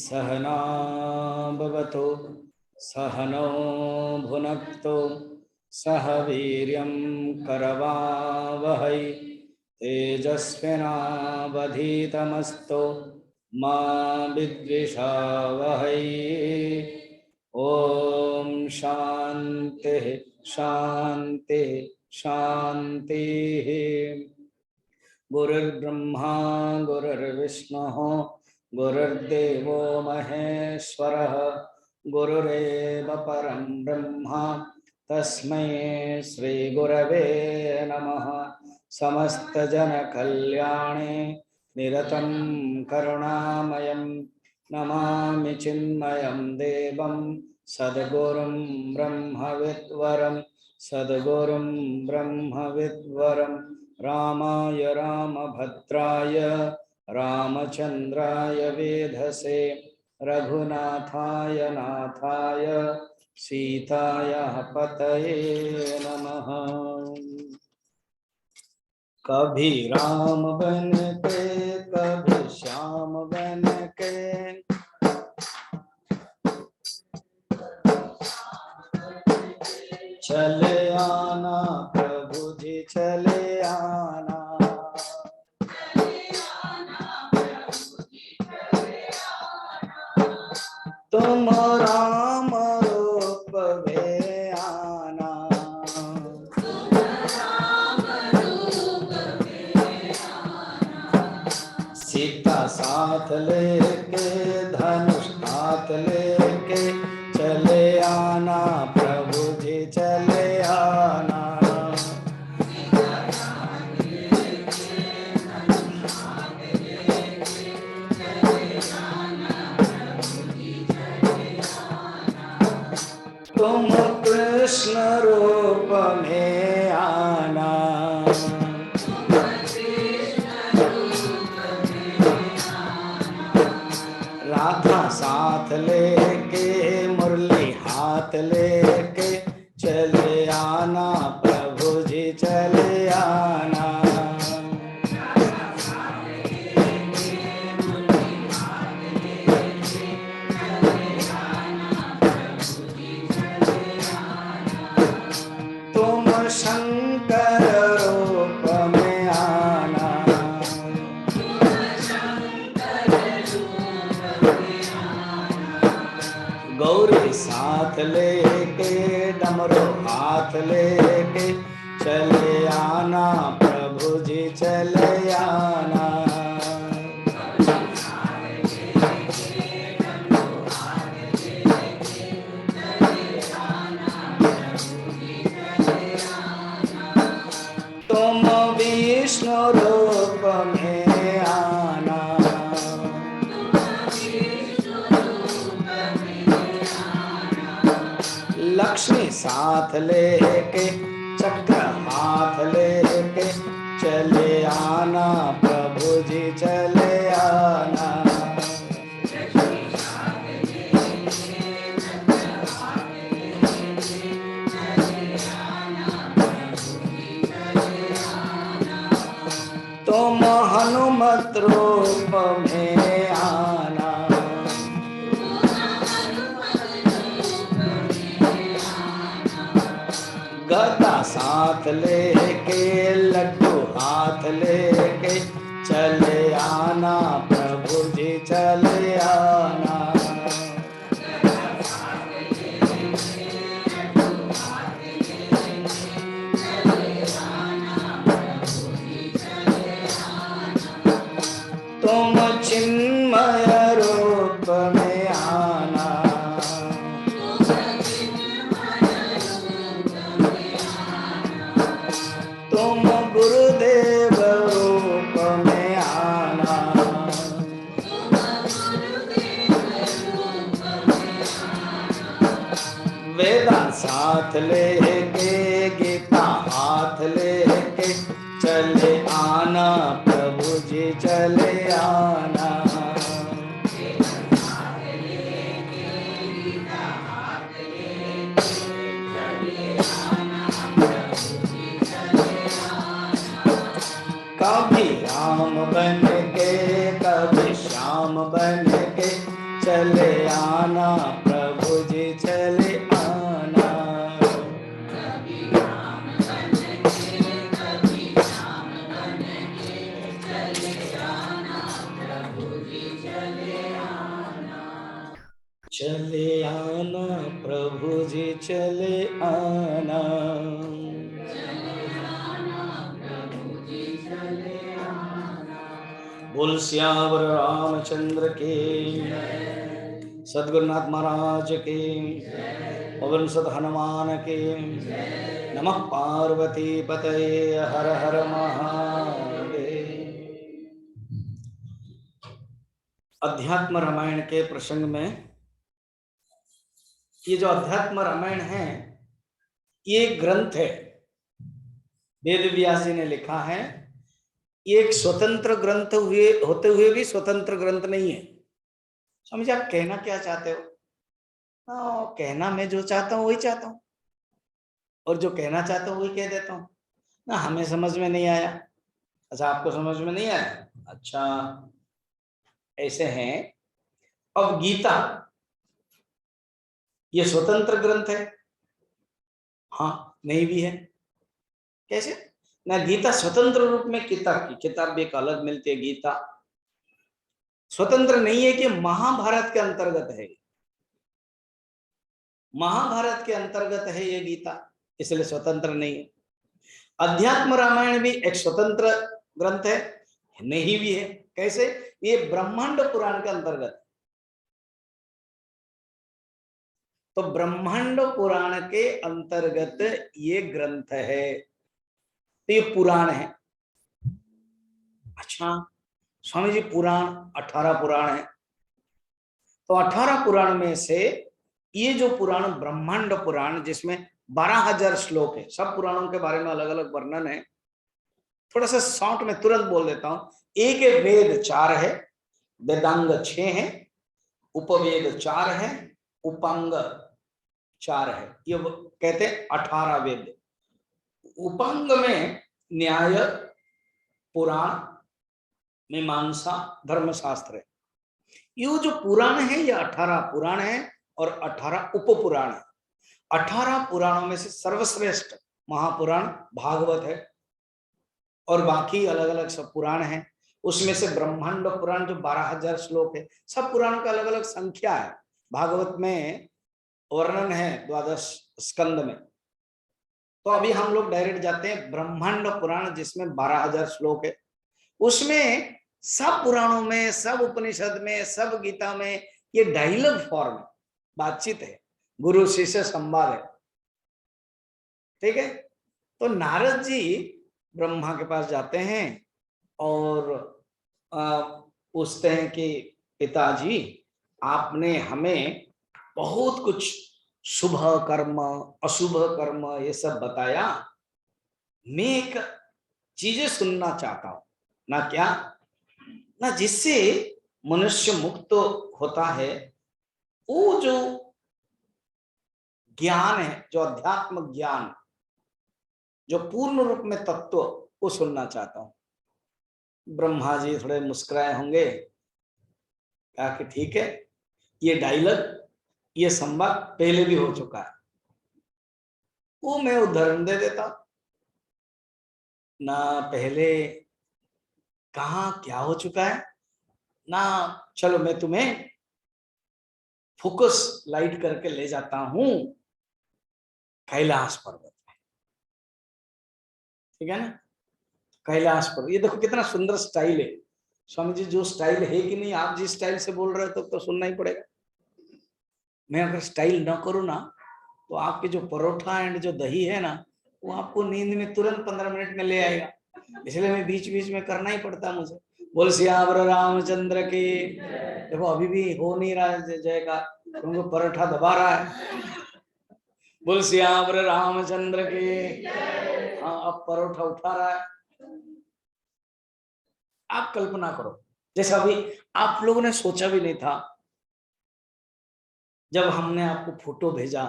सहना भवतु सहनौ भुनक्तु सह वीर्यं करवावहै तेजस्विनावधीतमस्तु मा विद्विषावहै। ओम शांति शांति शांति। गुरुर्ब्रह्मा गुरुर्विष्णुः गुरुर्देवो महेश्वरः गुरुरेव परं ब्रह्म तस्मै श्री गुरवे नमः। समस्त जन कल्याणे निरतं करुणामयं नमामि चिन्मयं देवं सद्गुरुं ब्रह्मविद्वरं सद्गुरुं ब्रह्मविद्वरं रामाय रामभद्राय रामचन्द्राय वेधसे रघुनाथाय नाथाय सीताया पतये नमः। कभी राम बन के कभी श्याम बन के चले आना प्रभु जी चले आना। तुम राम रूप में आना। सीता साथ लेके धनुष हाथ लेके चले आना प्रभु जी चले आना। तुम कृष्ण रूप में आना। राधा साथ लेके मुरली हाथ लेके चले आना प्रभु जी चले आना। तुम शंकर रूप में आना। गौरी साथ लेके डमरू हाथ लेके चले आना प्रभु जी चले आना। तुम विष्णु रूप में आना। लक्ष्मी साथ लेके चक्र हाथ लेके चले आना प्रभु जी चले आना। तुम हनुमत रूप में आना। गदा साथ लेके लड्डू हाथ लेके चले आना प्रभु जी चले आना। तुम चिन्मय रूप में आना। तुम गुरुदेव रूप में आना। वेदा साथ लेके गीता हाथ लेके चले आना प्रभु जी चले आना। कभी राम बन के कभी श्याम बन के चले चले आना प्रभु जी चले आना। चले आना प्रभु जी चले आना। बोल सियावर रामचंद्र के, सद्गुरुनाथ महाराज के, पवन सुत हनुमान के। नमः पार्वती पतये, हर हर महादेव। अध्यात्म रामायण के प्रसंग में, ये जो अध्यात्म रामायण है ये एक ग्रंथ है, वेद व्यास जी ने लिखा है। ये एक स्वतंत्र ग्रंथ होते हुए भी स्वतंत्र ग्रंथ नहीं है। स्वामी जी आप कहना क्या चाहते हो? कहना मैं जो चाहता हूँ वही चाहता हूँ, और जो कहना चाहता हूँ वही कह देता हूँ ना। हमें समझ में नहीं आया, अच्छा आपको समझ में नहीं आया, अच्छा ऐसे हैं। अब गीता ये स्वतंत्र ग्रंथ है? हाँ नहीं भी है। कैसे? ना गीता स्वतंत्र रूप में किताब की, किताब भी एक अलग मिलती है। गीता स्वतंत्र नहीं है कि महाभारत के अंतर्गत है, महाभारत के अंतर्गत है ये गीता, इसलिए स्वतंत्र नहीं है। अध्यात्म रामायण भी एक स्वतंत्र ग्रंथ है, नहीं भी है। कैसे? ये ब्रह्मांड पुराण के अंतर्गत। तो ब्रह्मांड पुराण के अंतर्गत ये ग्रंथ है, तो ये पुराण है। अच्छा स्वामी जी पुराण 18 पुराण है, तो 18 पुराण में से ये जो पुराण ब्रह्मांड पुराण जिसमें 12,000 श्लोक है, सब पुराणों के बारे में अलग अलग वर्णन है। थोड़ा सा शॉर्ट में तुरंत बोल देता हूं। एक वेद 4 है, वेदांग 6 है, उपवेद 4 है, उपांग 4 है। ये कहते हैं 18 वेद। उपांग में न्याय, पुराण, मीमांसा, धर्मशास्त्र है। ये जो पुराण है ये 18 पुराण है और 18 उपपुराण है। 18 पुराणों में से सर्वश्रेष्ठ महापुराण भागवत है, और बाकी अलग अलग सब पुराण हैं। उसमें से ब्रह्मांड पुराण जो 12,000 श्लोक है, सब पुराणों का अलग अलग संख्या है। भागवत में वर्णन है 12 स्कंद में। तो अभी हम लोग डायरेक्ट जाते हैं ब्रह्मांड पुराण जिसमें 12,000 श्लोक है। उसमें सब पुराणों में, सब उपनिषद में, सब गीता में ये डायलॉग फॉर्म है, बातचीत है, गुरु शिष्य संवाद है। ठीक है? तो नारद जी ब्रह्मा के पास जाते हैं और पूछते हैं कि पिताजी आपने हमें बहुत कुछ शुभ कर्म अशुभ कर्म ये सब बताया, मैं एक चीजें सुनना चाहता हूं ना। क्या ना? जिससे मनुष्य मुक्त होता है, वो जो ज्ञान है, जो अध्यात्म ज्ञान, जो पूर्ण रूप में तत्व, वो सुनना चाहता हूं। ब्रह्मा जी थोड़े मुस्कुराए होंगे, कहा कि ठीक है, ये डायलॉग, ये संवाद पहले भी हो चुका है, वो मैं उदाहरण दे देता हूं ना। पहले कहाँ क्या हो चुका है ना, चलो मैं तुम्हें फोकस लाइट करके ले जाता हूं कैलाश पर्वत में। ठीक है ना? कैलाश पर्वत, ये देखो कितना सुंदर स्टाइल है। स्वामी जी जो स्टाइल है कि नहीं, आप जिस स्टाइल से बोल रहे हो तो सुनना ही पड़ेगा। मैं अगर स्टाइल ना करूँ ना, तो आपके जो परोठा एंड जो दही है ना, वो आपको नींद में तुरंत 15 मिनट में ले आएगा। इसलिए मैं बीच बीच में करना ही पड़ता मुझे। बोल सियावर रामचंद्र की। देखो अभी भी हो नहीं रहा है जयकार, क्योंकि परोठा दबा रहा है। बोल सियावर रामचंद्र की। हाँ अब परोठा उठा रहा है। आप कल्पना करो, जैसा अभी आप लोगों ने सोचा भी नहीं था, जब हमने आपको फोटो भेजा,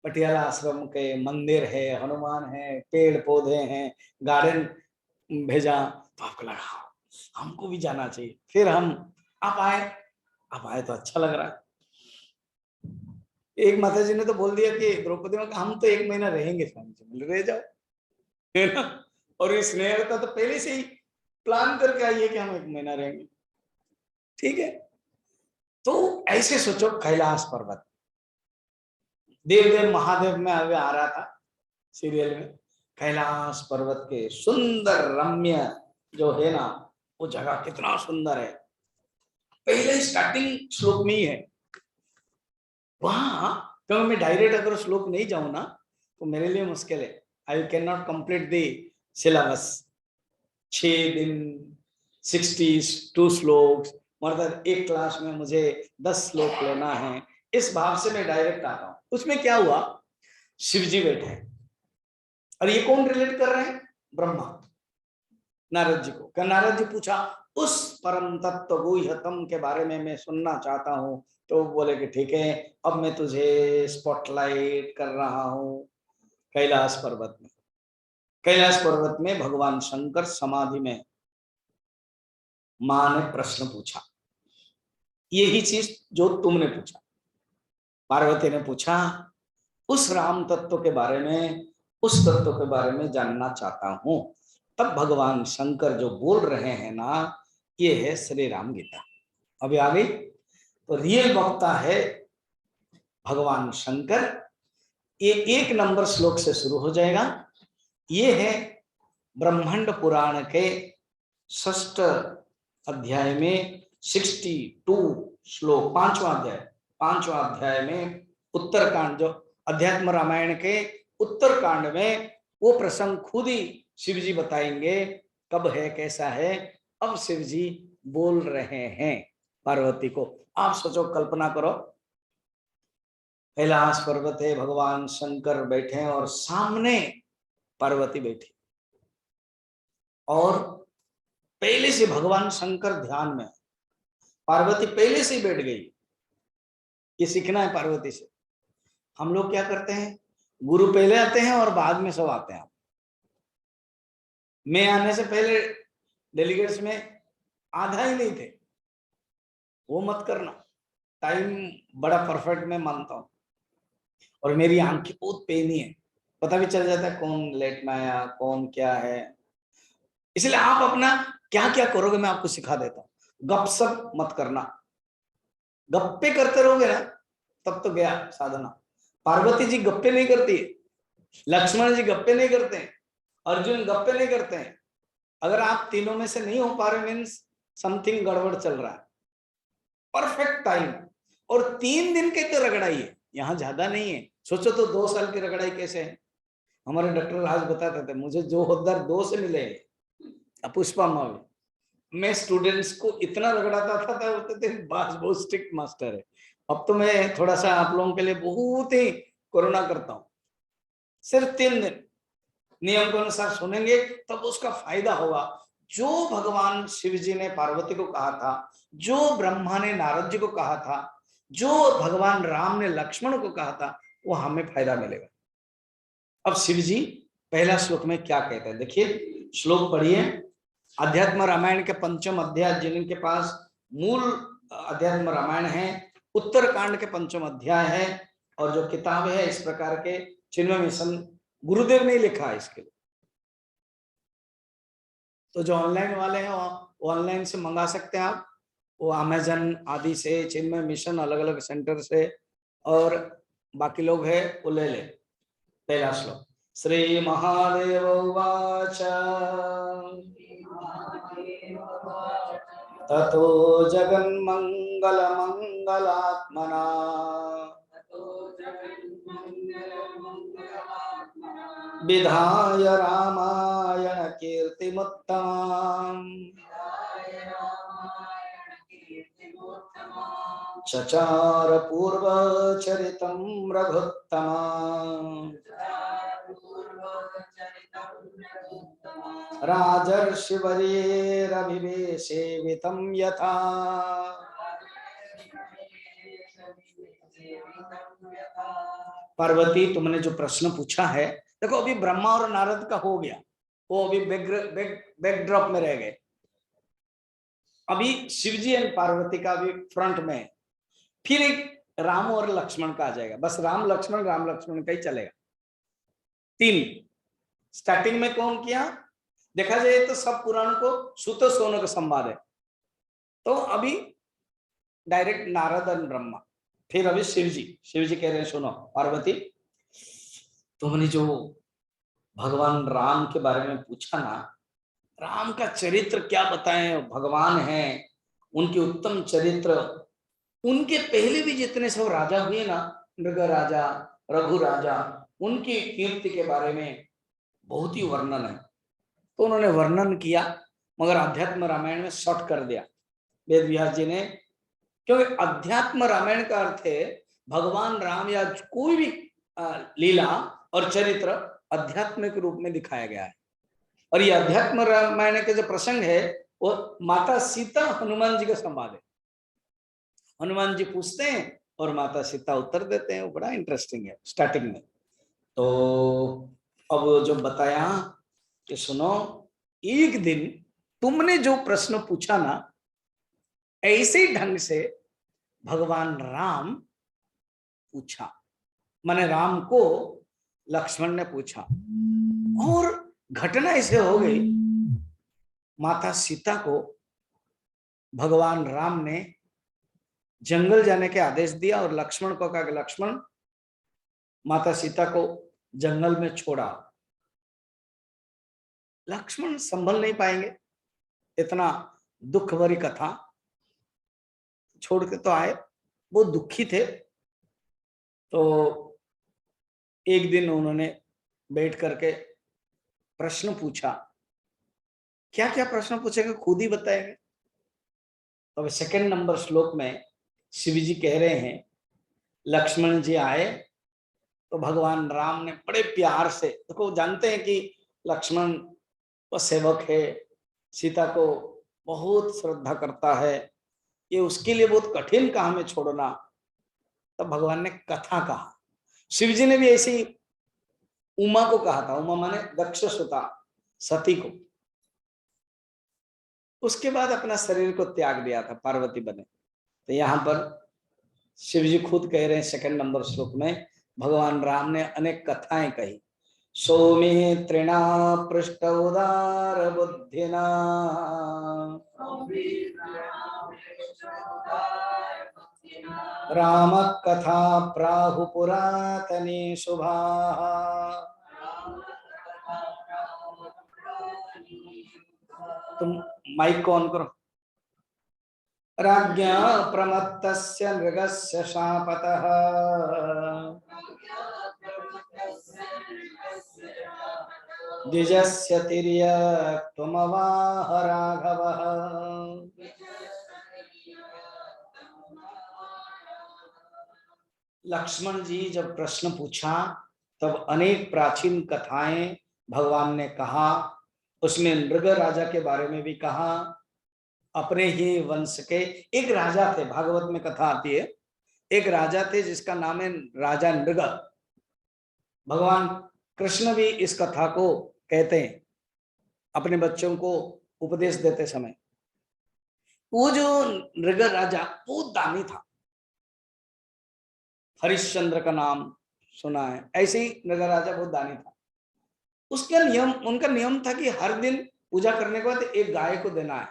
पटियाला आश्रम के मंदिर है, हनुमान है, पेड़ पौधे हैं, गार्डन भेजा, तो आपको लगा हमको भी जाना चाहिए। फिर हम आप आए, अब आए तो अच्छा लग रहा है। एक माता जी ने तो बोल दिया कि द्रौपदी में हम तो 1 महीना रहेंगे स्वामी जी, बोले रह जाओ, है ना। और ये स्नेहलता तो पहले से ही प्लान करके आई है कि हम 1 महीना रहेंगे, ठीक है। तो ऐसे सोचो, कैलाश पर्वत, देव देव महादेव में अभी आ रहा था सीरियल में, कैलाश पर्वत के सुंदर रम्य जो है ना, वो जगह कितना सुंदर है, पहले स्टार्टिंग श्लोक में ही है वहां। क्योंकि मैं डायरेक्ट अगर श्लोक नहीं जाऊं ना तो मेरे लिए मुश्किल है, I can not complete the syllabus. 6 दिन 62 श्लोक, मतलब एक क्लास में मुझे 10 श्लोक लेना है, इस भाव से मैं डायरेक्ट आता हूं। उसमें क्या हुआ, शिव जी बैठे हैं और ये कौन रिलेट कर रहे हैं, ब्रह्मा नारद जी को। क्या नारद जी पूछा उस परम तत्व गुह्यतम के बारे में मैं सुनना चाहता हूं, तो बोले कि ठीक है, अब मैं तुझे स्पॉटलाइट कर रहा हूं कैलाश पर्वत में। कैलाश पर्वत में भगवान शंकर समाधि में, मां ने प्रश्न पूछा, यही चीज जो तुमने पूछा, पार्वती ने पूछा उस राम तत्व के बारे में, उस तत्व के बारे में जानना चाहता हूं। तब भगवान शंकर जो बोल रहे हैं ना, ये है श्री राम गीता। अभी आ गई, तो रियल वक्ता है भगवान शंकर। ये 1 नंबर श्लोक से शुरू हो जाएगा। ये है ब्रह्मांड पुराण के 6ठ अध्याय में 62 श्लोक, 5वां अध्याय में उत्तरकांड, जो अध्यात्म रामायण के उत्तरकांड में वो प्रसंग खुद ही शिव जी बताएंगे कब है कैसा है। अब शिव जी बोल रहे हैं पार्वती को। आप सोचो, कल्पना करो, कैलाश पर्वत है, भगवान शंकर बैठे हैं और सामने पार्वती बैठी, और पहले से भगवान शंकर ध्यान में, पार्वती पहले से बैठ गई। ये सीखना है पार्वती से। हम लोग क्या करते हैं, गुरु पहले आते हैं और बाद में सब आते हैं। मैं आने से पहले डेलीगेट्स में आधा ही नहीं थे, वो मत करना। टाइम बड़ा परफेक्ट मैं मानता हूं, और मेरी आंखें बहुत पेनी है, पता भी चल जाता है कौन लेट में आया, कौन क्या है। इसलिए आप अपना क्या क्या करोगे मैं आपको सिखा देता हूं। गपशप मत करना, गप्पे करते रहोगे ना तब तो गया साधना। पार्वती जी गप्पे नहीं करती है, लक्ष्मण जी गप्पे नहीं करते हैं, अर्जुन गप्पे नहीं करते हैं। अगर आप तीनों में से नहीं हो पा रहे मीन्स समथिंग गड़बड़ चल रहा है। परफेक्ट टाइम, और 3 दिन के तो रगड़ाई है, यहाँ ज्यादा नहीं है। सोचो तो 2 साल की रगड़ाई कैसे है। हमारे डॉक्टर राज बताते थे, मुझे जो होद्दार 2 से मिले पुष्पा में, मैं स्टूडेंट्स को इतना रगड़ाता था, बोलते थे बास बहुत स्ट्रिक्ट मास्टर है। अब तो मैं थोड़ा सा आप लोगों के लिए बहुत ही करुणा करता हूँ। सिर्फ 3 दिन नियम के अनुसार सुनेंगे तब उसका फायदा होगा। जो भगवान शिव जी ने पार्वती को कहा था, जो ब्रह्मा ने नारद जी को कहा था, जो भगवान राम ने लक्ष्मण को कहा था, वो हमें फायदा मिलेगा। अब शिव जी पहला श्लोक में क्या कहते हैं देखिए, श्लोक पढ़िए। अध्यात्म रामायण के 5म अध्याय, जिनके पास मूल अध्यात्म रामायण है, उत्तरकांड के 5म अध्याय है, और जो किताब है इस प्रकार के चिन्मय मिशन गुरुदेव ने लिखा है इसके लिए। तो जो ऑनलाइन वाले हैं वो ऑनलाइन से मंगा सकते हैं आप, वो अमेजन आदि से, चिन्मय मिशन अलग अलग सेंटर से, और बाकी लोग है वो ले ले। पहला श्लोक, श्री महादेव उवाच ततो जगन्मंगल मंगलात्मना विधाय रामायण कीर्तिमुत्तमाम् चचार पूर्वचरितं रघुत्तमाम् राजर्षिवर्येरभिवेशेवितं यथा पार्वती, तुमने जो प्रश्न पूछा है, देखो अभी ब्रह्मा और नारद का हो गया, वो अभी बैकड्रॉप में रह गए। अभी शिवजी एंड पार्वती का भी फ्रंट में है, फिर एक राम और लक्ष्मण का आ जाएगा, बस राम लक्ष्मण का ही चलेगा। 3 स्टार्टिंग में कौन किया, देखा जाए तो सब पुराण को सुत सोनो का संवाद है। तो अभी डायरेक्ट नारद और ब्रह्मा, फिर अभी शिवजी कह रहे हैं सुनो पार्वती, तुमने जो भगवान राम के बारे में पूछा ना, राम का चरित्र क्या बताएं, भगवान हैं, उनके उत्तम चरित्र, उनके पहले भी जितने सब राजा हुए ना, मृग राजा, रघु राजा, उनकी कीर्ति के बारे में बहुत ही वर्णन है। तो उन्होंने वर्णन किया, मगर अध्यात्म रामायण में शॉर्ट कर दिया वेद व्यास जी ने, क्योंकि अध्यात्म रामायण का अर्थ है भगवान राम या कोई भी लीला और चरित्र आध्यात्मिक रूप में दिखाया गया है। और ये अध्यात्म रामायण के जो प्रसंग है वो माता सीता हनुमान जी का संवाद है। हनुमान जी पूछते हैं और माता सीता उत्तर देते हैं, वो बड़ा इंटरेस्टिंग है स्टार्टिंग में। तो अब जो बताया कि सुनो, एक दिन तुमने जो प्रश्न पूछा ना, ऐसे ढंग से भगवान राम पूछा, माने राम को लक्ष्मण ने पूछा, और घटना ऐसे हो गई, माता सीता को भगवान राम ने जंगल जाने के आदेश दिया और लक्ष्मण को कहा कि लक्ष्मण, माता सीता को जंगल में छोड़ा। लक्ष्मण संभल नहीं पाएंगे, इतना दुख भरी कथा, छोड़ के तो आए, वो दुखी थे। तो एक दिन उन्होंने बैठ करके प्रश्न पूछा, क्या क्या प्रश्न पूछेगा खुद ही बताएंगे। तो 2 नंबर श्लोक में शिव जी कह रहे हैं, लक्ष्मण जी आए तो भगवान राम ने बड़े प्यार से, देखो जानते हैं कि लक्ष्मण वो सेवक है, सीता को बहुत श्रद्धा करता है, ये उसके लिए बहुत कठिन काम है छोड़ना। तब भगवान ने कथा कहा, शिव जी ने भी ऐसी उमा को कहा था, उमा माने दक्ष सुता सती को, उसके बाद अपना शरीर को त्याग दिया था, पार्वती बने। तो यहाँ पर शिव जी खुद कह रहे हैं 2 नंबर श्लोक में, भगवान राम ने अनेक कथाएं कही। सौमित्रिणा पृष्ठ उदार बुद्धिना राम कथा प्राहु पुरातनी शुभा। तुम माइक को ऑन करो। राज्ञा प्रमत्तस्य मृगस्य शापतः द्विजस्य तिर्यक्त्वमवाह राघवः। लक्ष्मण जी जब प्रश्न पूछा तब अनेक प्राचीन कथाएं भगवान ने कहा, उसमें मृग राजा के बारे में भी कहा, अपने ही वंश के एक राजा थे, भागवत में कथा आती है, एक राजा थे जिसका नाम है राजा नृग। भगवान कृष्ण भी इस कथा को कहते हैं अपने बच्चों को उपदेश देते समय। वो जो नृग राजा बहुत दानी था, हरिश्चंद्र का नाम सुना है, ऐसे ही नृग राजा बहुत दानी था। उसका नियम, उनका नियम था कि हर दिन पूजा करने के बाद एक गाय को देना है।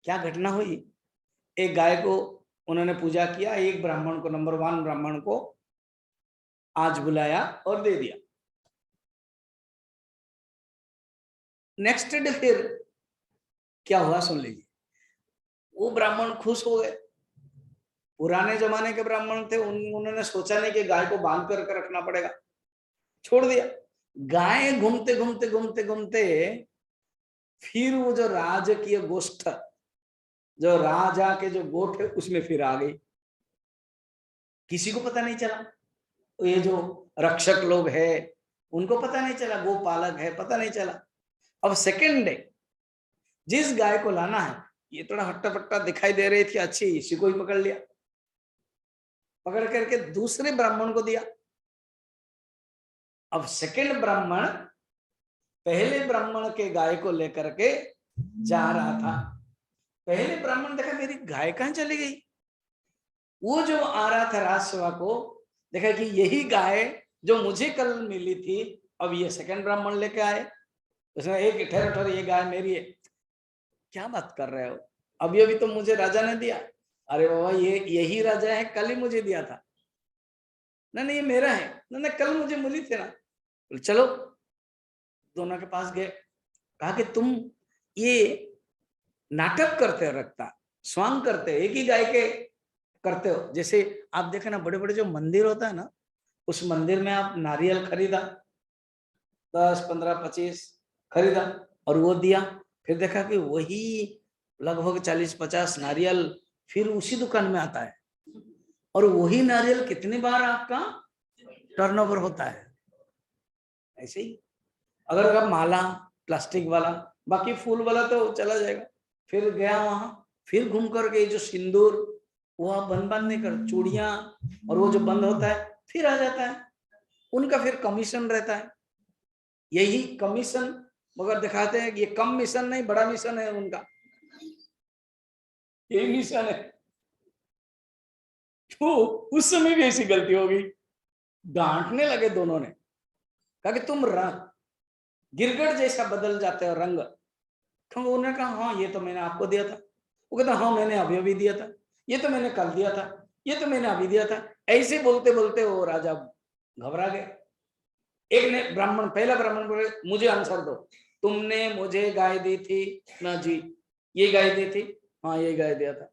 क्या घटना हुई, एक गाय को उन्होंने पूजा किया, एक ब्राह्मण को, नंबर 1 ब्राह्मण को आज बुलाया और दे दिया। नेक्स्ट डे फिर क्या हुआ सुन लीजिए, वो ब्राह्मण खुश हो गए। पुराने जमाने के ब्राह्मण थे, उन्होंने सोचा नहीं कि गाय को बांध कर रखना पड़ेगा, छोड़ दिया। गाय घूमते घूमते घूमते घूमते फिर वो जो राजकीय गोष्ठ, जो राजा के जो गोठ है उसमें फिर आ गई, किसी को पता नहीं चला। तो ये जो रक्षक लोग है उनको पता नहीं चला, गोपालक है पता नहीं चला। अब सेकेंड डे जिस गाय को लाना है, ये थोड़ा हट्टा पट्टा दिखाई दे रही थी, अच्छी, इसी को ही पकड़ लिया, पकड़ करके दूसरे ब्राह्मण को दिया। अब सेकेंड ब्राह्मण पहले ब्राह्मण के गाय को लेकर के जा रहा था, पहले ब्राह्मण देखा मेरी गाय कहाँ चली गई, वो जो आ रहा था राजसेवा को, देखा कि यही गाय जो मुझे कल मिली थी, अब ये सेकंड ब्राह्मण लेके आए। उसने एक ठहर ठहर, ये गाय मेरी है। क्या बात कर रहे हो, अभी अभी तो मुझे राजा ने दिया। अरे बाबा ये यही राजा है, कल ही मुझे दिया था। नहीं नहीं ये मेरा है, नहीं नहीं कल मुझे मिली थी ना। चलो दोनों के पास गए, कहा कि तुम ये नाटक करते हो, रखता स्वांग करते हो, एक ही गाय के करते हो। जैसे आप देखे ना बड़े बड़े जो मंदिर होता है ना, उस मंदिर में आप नारियल खरीदा 10 15 25 खरीदा और वो दिया, फिर देखा कि वही लगभग 40 50 नारियल फिर उसी दुकान में आता है, और वही नारियल कितनी बार आपका टर्नओवर होता है। ऐसे ही अगर आप माला प्लास्टिक वाला, बाकी फूल वाला तो चला जाएगा। फिर गया वहां, फिर घूम कर के जो सिंदूर वो आप बंद बंद नहीं कर, चूड़ियां और वो जो बंद होता है फिर आ जाता है। उनका फिर कमीशन रहता है, यही कमीशन मगर दिखाते हैं कि ये कम मिशन नहीं बड़ा मिशन है उनका, यही मिशन है। तो उस समय भी ऐसी गलती हो गई, डांटने लगे दोनों ने, कहा कि तुम गिरगट जैसा बदल जाते हो रंग। तो उन्होंने कहा हाँ ये तो मैंने आपको दिया था। वो कहता हाँ मैंने अभी अभी दिया था, ये तो मैंने कल दिया था, ये तो मैंने अभी दिया था। ऐसे बोलते बोलते वो राजा घबरा गए। एक ने ब्राह्मण, पहला ब्राह्मण बोले मुझे आंसर दो, तुमने मुझे गाय दी थी ना जी, ये गाय दी थी, हाँ ये गाय दिया था।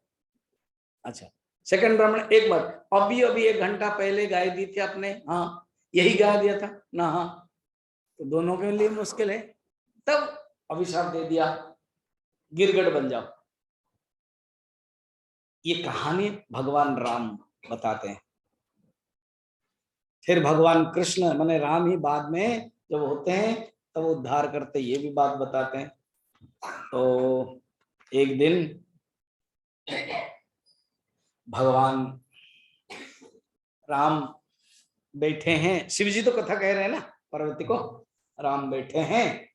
अच्छा, सेकंड ब्राह्मण एक बार, अभी अभी 1 घंटा पहले गाय दी थी आपने, हाँ यही गाय दिया था ना, हाँ। तो दोनों के लिए मुश्किल है, तब अभिशाप दे दिया गिरगट बन जाओ। ये कहानी भगवान राम बताते हैं। फिर भगवान कृष्ण माने राम ही बाद में जब होते हैं तब उद्धार करते, ये भी बात बताते हैं। तो एक दिन भगवान राम बैठे हैं, शिव जी तो कथा कह रहे हैं ना पार्वती को, राम बैठे हैं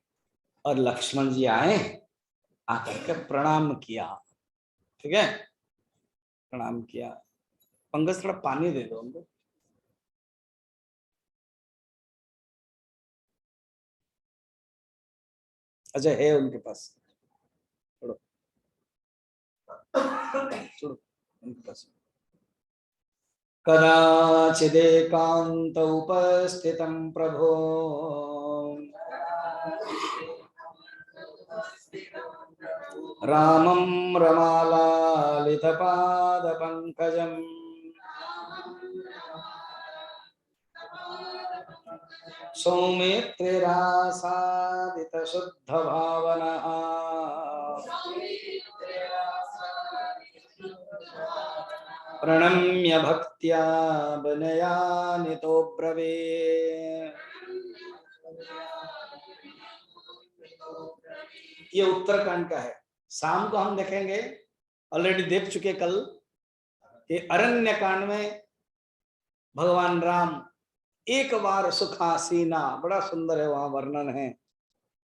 और लक्ष्मण जी आए, आकर के प्रणाम किया। ठीक है, प्रणाम किया। पंकज थोड़ा पानी दे दो उनको। अच्छा है उनके पास, छोड़ो छोड़ो उनके पास। कदाचिदेकान्त उपस्थितं प्रभो रामं रमालालितपादपङ्कजम् सौमित्रिरासादितशुद्धभावनः प्रणम्य भक्त्या विनयान्वितो ब्रवीत्। ये उत्तराखंड का है। शाम को हम देखेंगे, ऑलरेडी देख चुके कल, कि अरण्य कांड में भगवान राम एक बार सुखासीना, बड़ा सुंदर है वहां वर्णन है,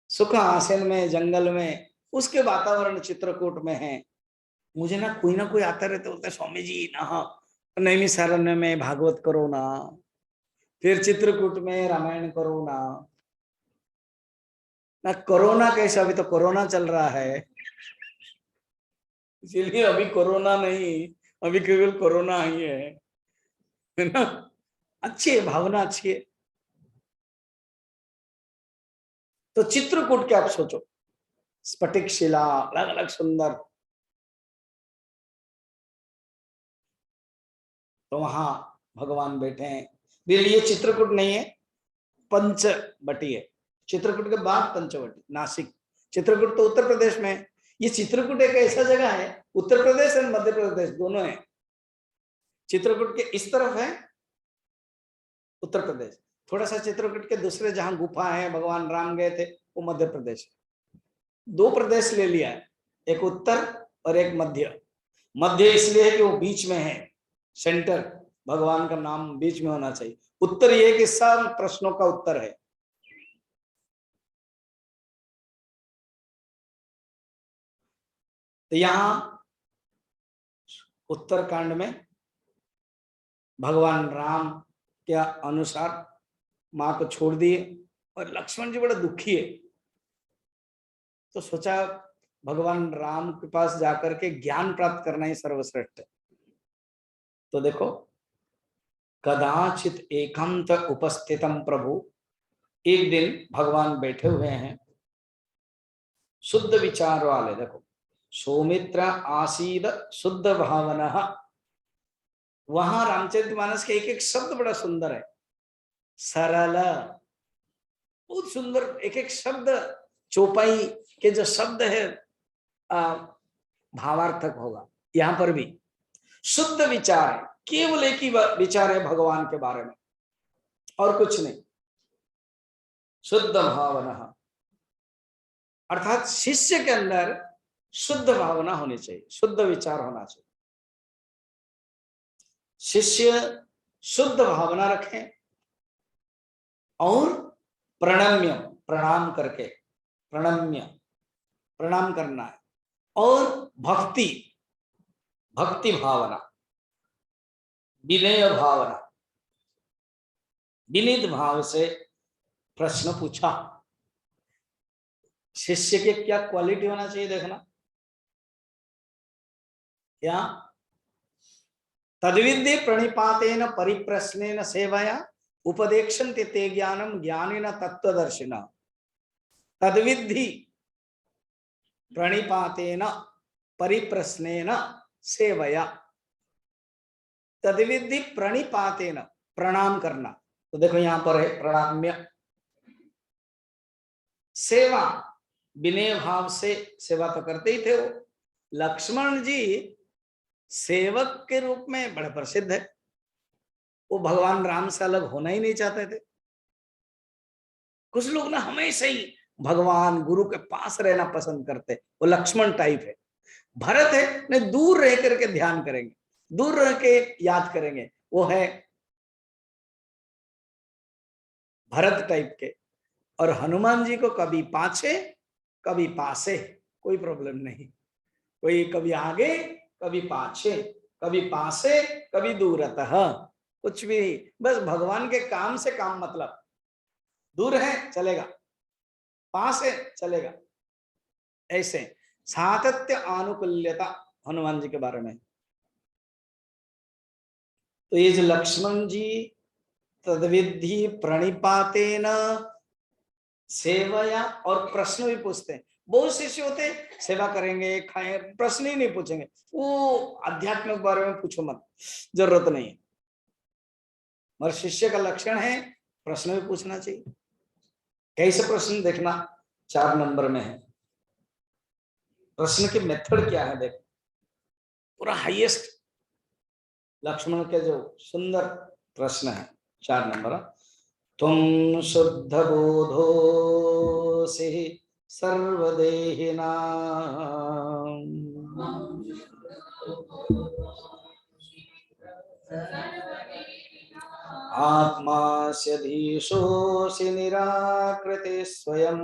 सुख आसन में जंगल में, उसके वातावरण चित्रकूट में है। मुझे ना कोई आता रहते, बोलते स्वामी जी ना नैमिषारण्य में भागवत करो ना, फिर चित्रकूट में रामायण करो ना। ना कोरोना कैसा, अभी तो कोरोना चल रहा है, इसीलिए अभी कोरोना नहीं, अभी केवल कोरोना ही है ना। अच्छी है भावना, अच्छी है। तो चित्रकूट के आप सोचो, स्फटिक शिला अलग अलग सुंदर, तो वहां भगवान बैठे हैं। ये चित्रकूट नहीं है, पंचवटी है। चित्रकूट के बाद पंचवटी नासिक, चित्रकूट तो उत्तर प्रदेश में है। ये चित्रकूट एक ऐसा जगह है, उत्तर प्रदेश और मध्य प्रदेश दोनों है। चित्रकूट के इस तरफ है उत्तर प्रदेश, थोड़ा सा चित्रकूट के दूसरे जहां गुफा है भगवान राम गए थे वो मध्य प्रदेश। दो प्रदेश ले लिया है, एक उत्तर और एक मध्य। मध्य इसलिए है कि वो बीच में है, सेंटर, भगवान का नाम बीच में होना चाहिए। उत्तर ये कि सब प्रश्नों का उत्तर है। तो यहां उत्तरकांड में भगवान राम के अनुसार मां को छोड़ दिए और लक्ष्मण जी बड़ा दुखी है, तो सोचा भगवान राम के पास जाकर के ज्ञान प्राप्त करना ही सर्वश्रेष्ठ है। तो देखो, कदाचित एकांत उपस्थितम प्रभु, एक दिन भगवान बैठे हुए हैं शुद्ध विचार वाले। देखो, सौमित्र आसीद शुद्ध भावना, वहां रामचरितमानस के एक एक शब्द बड़ा सुंदर है, सरल, बहुत सुंदर एक एक शब्द, चौपाई के जो शब्द है भावार्थक होगा। यहां पर भी शुद्ध विचार है, केवल एक ही विचार है भगवान के बारे में और कुछ नहीं, शुद्ध भावना, अर्थात शिष्य के अंदर शुद्ध भावना होनी चाहिए, शुद्ध विचार होना चाहिए। शिष्य शुद्ध भावना रखें और प्रणम्य, प्रणाम करके, प्रणम्य प्रणाम करना है, और भक्ति, भक्ति भावना, विनय भावना, विनीत भाव से प्रश्न पूछा। शिष्य के क्या क्वालिटी होना चाहिए देखना, क्या तद्विद्ये प्रणिपातेन परिप्रश्नेन सेवया उपदेक्षन्ते ते ज्ञानम ज्ञानेन तत्वदर्शिन। तद्विद्धि प्रणिपातेन परिप्रश्नेन सेवया, तद्विद्धि प्रणिपातेन, प्रणाम करना, तो देखो यहां पर है प्रणाम्य, सेवा विनय भाव से सेवा तो करते ही थे वो। लक्ष्मण जी सेवक के रूप में बड़े प्रसिद्ध है, वो भगवान राम से अलग होना ही नहीं चाहते थे। कुछ लोग ना हमेशा ही भगवान गुरु के पास रहना पसंद करते, वो लक्ष्मण टाइप है। भरत है, नहीं दूर रह करके ध्यान करेंगे, दूर रह के याद करेंगे, वो है भरत टाइप के। और हनुमान जी को कभी पाछे कभी पासे, कोई प्रॉब्लम नहीं, कोई कभी आगे कभी पाछे, कभी पासे कभी दूरतः, कुछ भी नहीं, बस भगवान के काम से काम मतलब, दूर है चलेगा, पास है चलेगा, ऐसे सातत्य आनुकूल्यता हनुमान जी के बारे में। तो ये जो लक्ष्मण जी तद्विद्धि प्रणिपातेन सेवया, और प्रश्न भी पूछते हैं। बहुत शिष्य होते हैं सेवा करेंगे खाए, प्रश्न ही नहीं पूछेंगे, वो आध्यात्मिक बारे में पूछो मत, जरूरत नहीं है। मगर शिष्य का लक्षण है प्रश्न भी पूछना चाहिए। कैसे प्रश्न देखना, 4 नंबर में है। प्रश्न की मेथड क्या है देख, पूरा हाईएस्ट लक्ष्मण के जो सुंदर प्रश्न है 4 नंबर। तुम शुद्ध बोधोसि सर्वदेहिना आत्मास्यधीशोऽसि निराकृते स्वयं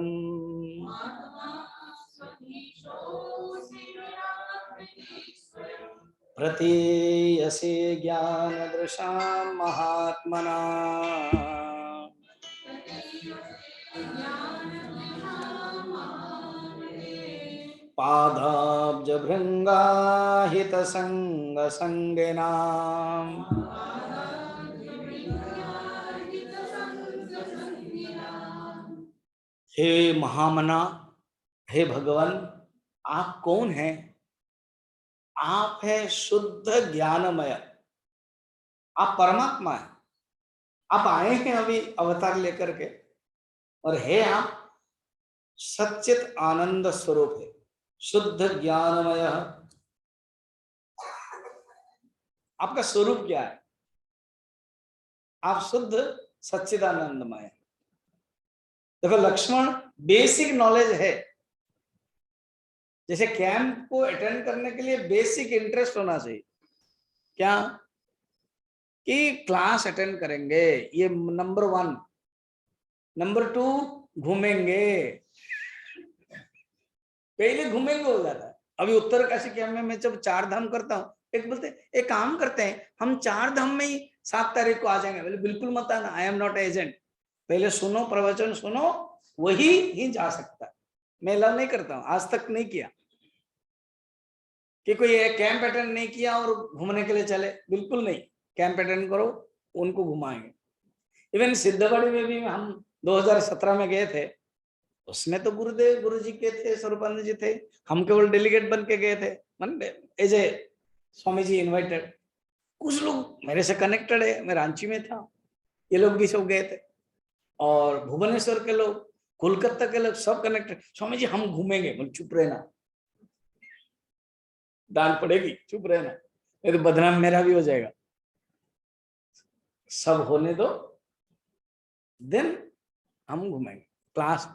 प्रतीयसे ज्ञानदृशां महात्मना पादाब्ज भृंगाहित संग संगिनां हे महामना, हे भगवान, आप कौन हैं? आप है शुद्ध ज्ञानमय, आप परमात्मा है। आप आए हैं अभी अवतार लेकर के, और है आप सच्चित आनंद स्वरूप है, शुद्ध ज्ञानमय। आपका स्वरूप क्या है? आप शुद्ध सच्चिदानंदमय। देखो लक्ष्मण, बेसिक नॉलेज है, जैसे कैंप को अटेंड करने के लिए बेसिक इंटरेस्ट होना चाहिए, क्या कि क्लास अटेंड करेंगे, ये नंबर 1। नंबर 2, घूमेंगे, पहले घूमेंगे हो जाता है, अभी उत्तरकाशी के मैं जब 4 धाम करता हूँ, एक बोलते एक काम करते हैं हम 4 धाम में ही 7 तारीख को आ जाएंगे। बोले बिल्कुल मत आना, आई एम नॉट एजेंट, पहले सुनो प्रवचन सुनो, वही ही जा सकता है। मैं अलाउ नहीं करता हूँ, आज तक नहीं किया कि कोई कैंप अटेंड नहीं किया और घूमने के लिए चले, बिल्कुल नहीं। कैंप अटेंड करो, उनको घुमाएंगे। इवन सिद्धवाड़ी में भी हम 2017 में गए थे, उसमें तो गुरुदेव गुरु जी के थे, स्वरूपानंद जी थे, हम केवल डेलीगेट बन के गए थे, as a Swami ji invited. कुछ लोग मेरे से कनेक्टेड है, मैं रांची में था, ये लोग भी सब गए थे, और भुवनेश्वर के लोग, कोलकाता के लोग, सब कनेक्टेड। स्वामी जी हम घूमेंगे, बोले चुप रहना, डांट पड़ेगी, चुप रहना, नहीं तो बदनाम मेरा भी हो जाएगा। सब होने दो, देन हम घूमेंगे। क्लास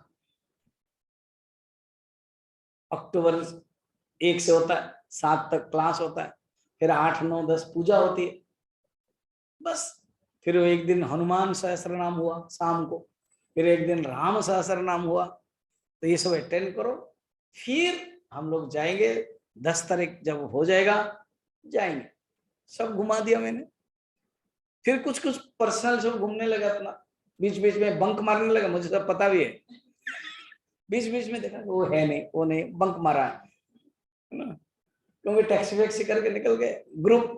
अक्टूबर 1 से होता है, 7 तक क्लास होता है, फिर 8, 9, 10 पूजा होती है, बस। फिर एक दिन हनुमान सहस्त्र नाम हुआ शाम को, फिर एक दिन राम सहस्त्र नाम हुआ, तो ये सब अटेंड करो। फिर हम लोग जाएंगे 10 तारीख जब हो जाएगा, जाएंगे। सब घुमा दिया मैंने। फिर कुछ कुछ पर्सनल सब घूमने लगा अपना, बीच बीच में बंक मारने लगा, मुझे सब पता भी है। बीच बीच में देखा वो है नहीं, वो नहीं, बंक मारा है ना, क्योंकि टैक्सी वैक्सी करके निकल गए ग्रुप।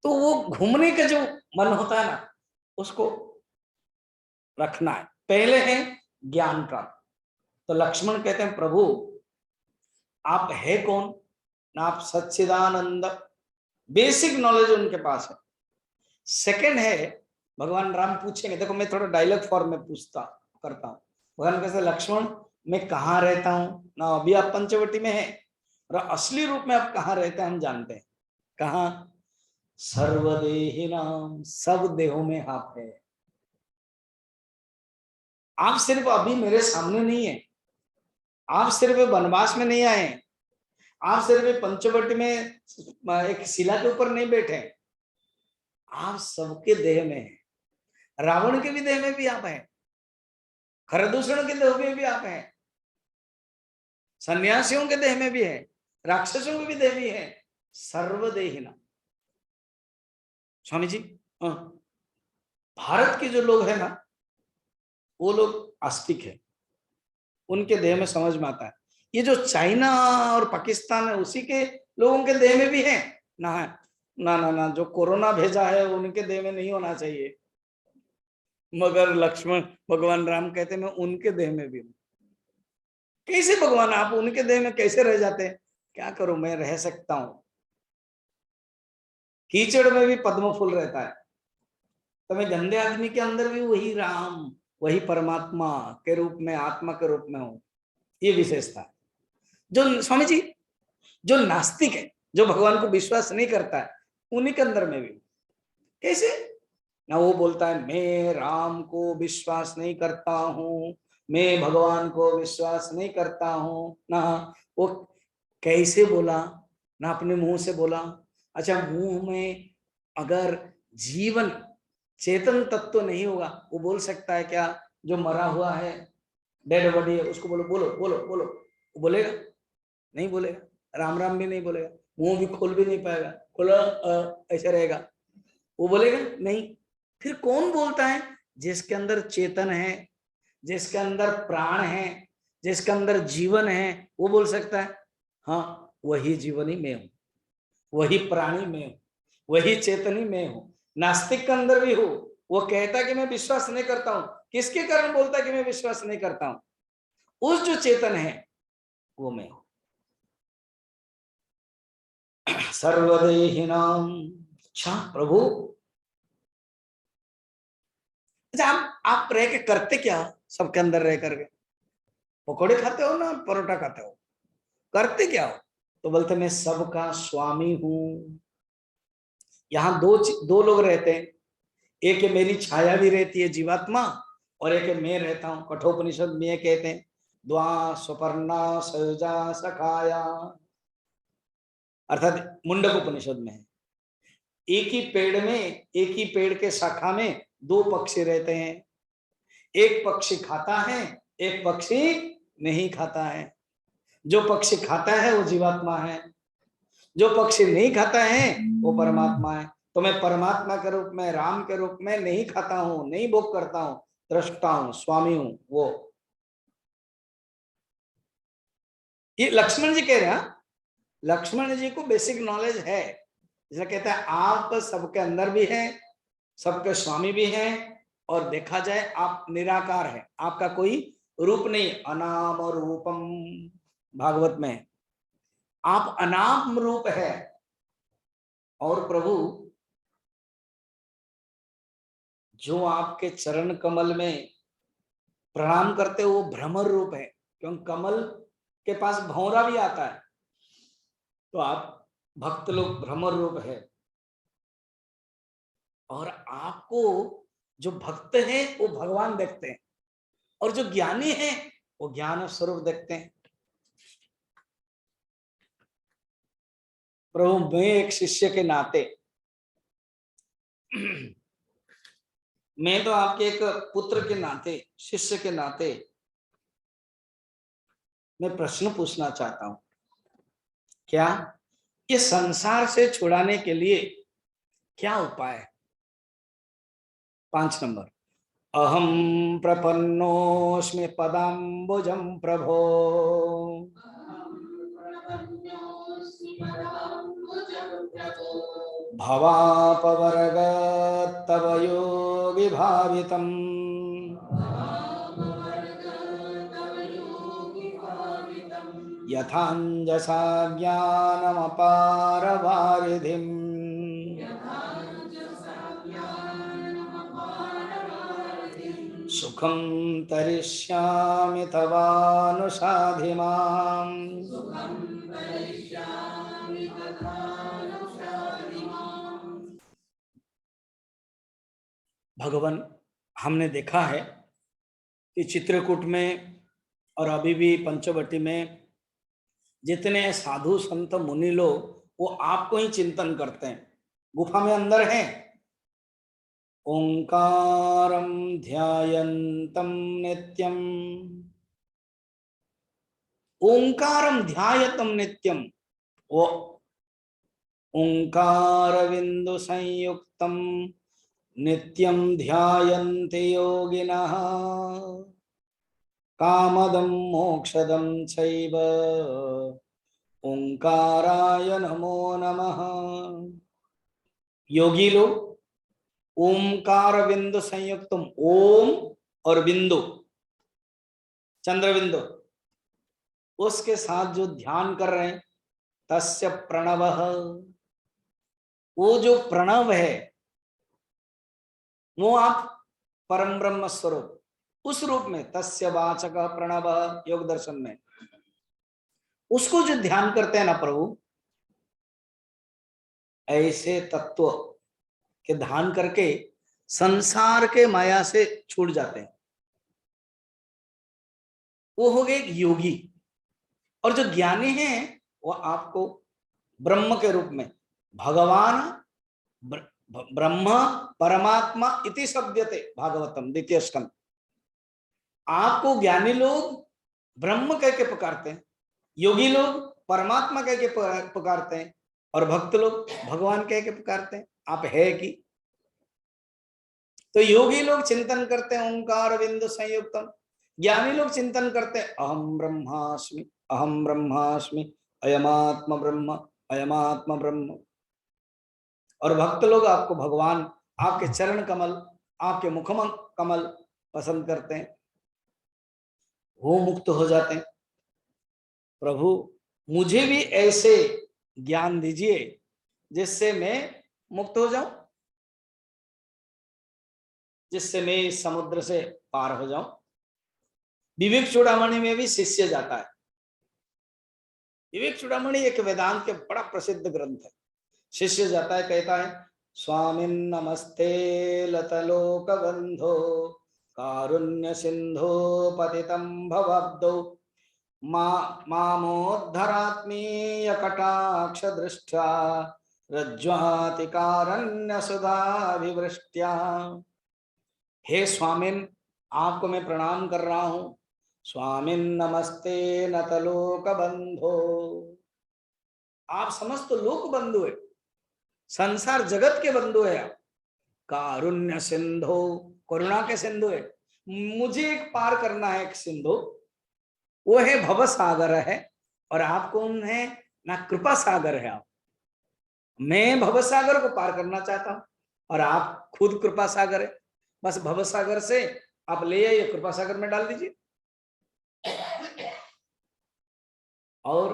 तो वो घूमने का जो मन होता है ना, उसको रखना है। पहले है ज्ञान प्राप्त। तो लक्ष्मण कहते हैं प्रभु आप है कौन ना, आप सच्चिदानंद, बेसिक नॉलेज उनके पास है। सेकंड है भगवान राम पूछेंगे, देखो मैं थोड़ा डायलॉग फॉर्म में पूछता करता हूँ। भगवान कहते हैं लक्ष्मण मैं कहाँ रहता हूँ ना, अभी आप पंचवटी में है, और असली रूप में आप कहाँ रहते हैं हम जानते हैं। कहाँ? सर्वदेही नाम, सब देहों में आप है। आप सिर्फ अभी मेरे सामने नहीं है, आप सिर्फ वनवास में नहीं आए, आप सिर्फ पंचवटी में एक शिला के ऊपर नहीं बैठे, आप सबके देह में है। रावण के भी देह में भी आप हैं, खरदूषण के देह में भी आप हैं, सन्यासियों के देह में भी है, राक्षसों के भी देह में है, सर्वदेहिना। स्वामी जी भारत के जो लोग हैं ना, वो लोग आस्तिक है, उनके देह में समझ में आता है। ये जो चाइना और पाकिस्तान है, उसी के लोगों के देह में भी है ना, है ना ना ना, जो कोरोना भेजा है उनके देह में नहीं होना चाहिए, मगर लक्ष्मण भगवान राम कहते मैं उनके देह में भी हूं। कैसे भगवान आप उनके देह में कैसे रह जाते हैं? क्या करूं, मैं रह सकता हूं। कीचड़ में भी पद्म फूल रहता है, तो मैं गंदे आदमी के अंदर भी वही राम, वही परमात्मा के रूप में, आत्मा के रूप में हूं। ये विशेषता है। जो स्वामी जी जो नास्तिक है, जो भगवान को विश्वास नहीं करता है, उन्हीं के अंदर में भी कैसे ना, वो बोलता है मैं राम को विश्वास नहीं करता हूं, मैं भगवान को विश्वास नहीं करता हूं ना। वो कैसे बोला ना, अपने मुंह से बोला। अच्छा, मुंह में अगर जीवन चेतन तत्व नहीं होगा, वो बोल सकता है क्या? जो मरा हुआ है, डेड बॉडी है, उसको बोलो बोलो बोलो बोलो, वो बोलेगा? नहीं बोलेगा। राम राम भी नहीं बोलेगा, मुंह भी खोल भी नहीं पाएगा, खोला ऐसे रहेगा, वो बोलेगा नहीं। फिर कौन बोलता है? जिसके अंदर चेतन है, जिसके अंदर प्राण है, जिसके अंदर जीवन है, वो बोल सकता है हाँ वही जीवनी में हूं, वही प्राणी में हूं, वही चेतनी में हूं। नास्तिक के अंदर भी हो, वो कहता है कि मैं विश्वास नहीं करता हूं। किसके कारण बोलता है कि मैं विश्वास नहीं करता हूं? उस जो चेतन है वो मैं हूं। सर्वदेहिनाम। अच्छा प्रभु, अच्छा आप रह के करते क्या? सबके अंदर रह करके पकौड़े खाते हो ना परोठा खाते हो, करते क्या हो? तो बोलते मैं सबका स्वामी हूं। यहाँ दो लोग रहते हैं, एक है मेरी छाया भी रहती है जीवात्मा, और एक है मैं रहता हूं। कठोपनिषद में कहते हैं द्वा स्वपर्णा सजा सखाया, अर्थात मुंडक उपनिषद में है, एक ही पेड़ में, एक ही पेड़ के शाखा में 2 पक्षी रहते हैं। एक पक्षी खाता है, एक पक्षी नहीं खाता है। जो पक्षी खाता है वो जीवात्मा है, जो पक्षी नहीं खाता है वो परमात्मा है। तो मैं परमात्मा के रूप में, राम के रूप में नहीं खाता हूं, नहीं भोग करता हूं, दृष्टा हूं, स्वामी हूं। वो ये लक्ष्मण जी कह रहे हैं। लक्ष्मण जी को बेसिक नॉलेज है, जैसे कहता है आप सबके अंदर भी हैं, सबके स्वामी भी हैं, और देखा जाए आप निराकार है, आपका कोई रूप नहीं, अनाम रूपम भागवत में, आप अनाम रूप है। और प्रभु जो आपके चरण कमल में प्रणाम करते वो भ्रमर रूप है, क्योंकि कमल के पास भौरा भी आता है, तो आप भक्त लोग भ्रमर रूप है। और आपको जो भक्त हैं वो भगवान देखते हैं, और जो ज्ञानी हैं वो ज्ञान स्वरूप देखते हैं। प्रभु मैं एक शिष्य के नाते मैं तो आपके एक पुत्र के नाते, शिष्य के नाते मैं प्रश्न पूछना चाहता हूं। क्या ये संसार से छुड़ाने के लिए क्या उपाय है? 5 नंबर, अहम प्रपन्नोस्मि पदाम्बुजं प्रभो भवापवर्ग तव योगी भावितम् यथांजसा ज्ञानमपार वारिधिम् सुखं तरिष्यामि तवानुसाधि माम्। भगवान, हमने देखा है कि चित्रकूट में और अभी भी पंचवटी में जितने साधु संत मुनि लोग वो आपको ही चिंतन करते हैं, गुफा में अंदर हैं, ओंकारं ध्यायन्तं नित्यम्, ओंकारं ध्यायतं नित्यम, वो ओंकार बिंदु संयुक्तम नित्यं ध्यायन्ति योगिनः कामदं मोक्षदं चैव ओंकाराय नमो नमः। योगी लोग ओंकार बिंदु संयुक्तम, ओम और बिंदु, चंद्र बिंदु, उसके साथ जो ध्यान कर रहे हैं, तस्य प्रणवः, वो जो प्रणव है वो आप परम ब्रह्म स्वरूप, उस रूप में तस्य वाचक प्रणव, योग दर्शन में उसको जो ध्यान करते हैं ना प्रभु, ऐसे तत्व के ध्यान करके संसार के माया से छूट जाते हैं, वो हो गए योगी। और जो ज्ञानी हैं वो आपको ब्रह्म के रूप में, भगवान ब्रह्म परमात्मा इति शब्दते भागवतम द्वितीय स्कंद, आपको ज्ञानी लोग ब्रह्म कह के पुकारते हैं, योगी लोग परमात्मा कह के पुकारते हैं, और भक्त लोग भगवान कह के पुकारते हैं। आप है कि तो योगी लोग चिंतन करते हैं ओंकार बिंदु संयुक्तम, ज्ञानी लोग चिंतन करते हैं अहम ब्रह्मास्मि, अहम ब्रह्मास्मि, अयमात्म ब्रह्म, अयमात्म ब्रह्म। और भक्त लोग आपको भगवान, आपके चरण कमल, आपके मुखम कमल पसंद करते हैं, वो मुक्त हो जाते हैं। प्रभु मुझे भी ऐसे ज्ञान दीजिए जिससे मैं मुक्त हो जाऊं, जिससे मैं इस समुद्र से पार हो जाऊं। विवेक चूड़ामणि में भी शिष्य जाता है। विवेक चूड़ामणि एक वेदांत के बड़ा प्रसिद्ध ग्रंथ है। शिष्य जाता है, कहता है स्वामिन नमस्ते लतलोक बंधो कारुण्य सिंधो पतितं भवब्दो मामोद्धरात्मीय कटाक्ष दृष्ट्या रज्ज्वातिकारण्य सुधाभिवृष्ट्या। हे स्वामिन, आपको मैं प्रणाम कर रहा हूं, स्वामिन नमस्ते नतलोक बंधो। आप समस्त लोक बंधु है, संसार जगत के बंधु है आप। कारुण्य सिंधु, करुणा के सिंधु है। मुझे एक पार करना है एक सिंधु, वो है भव सागर है, और आप कौन है ना, कृपा सागर है आप। मैं भव सागर को पार करना चाहता हूं और आप खुद कृपा सागर है। बस भव सागर से आप ले आइए, कृपा सागर में डाल दीजिए। और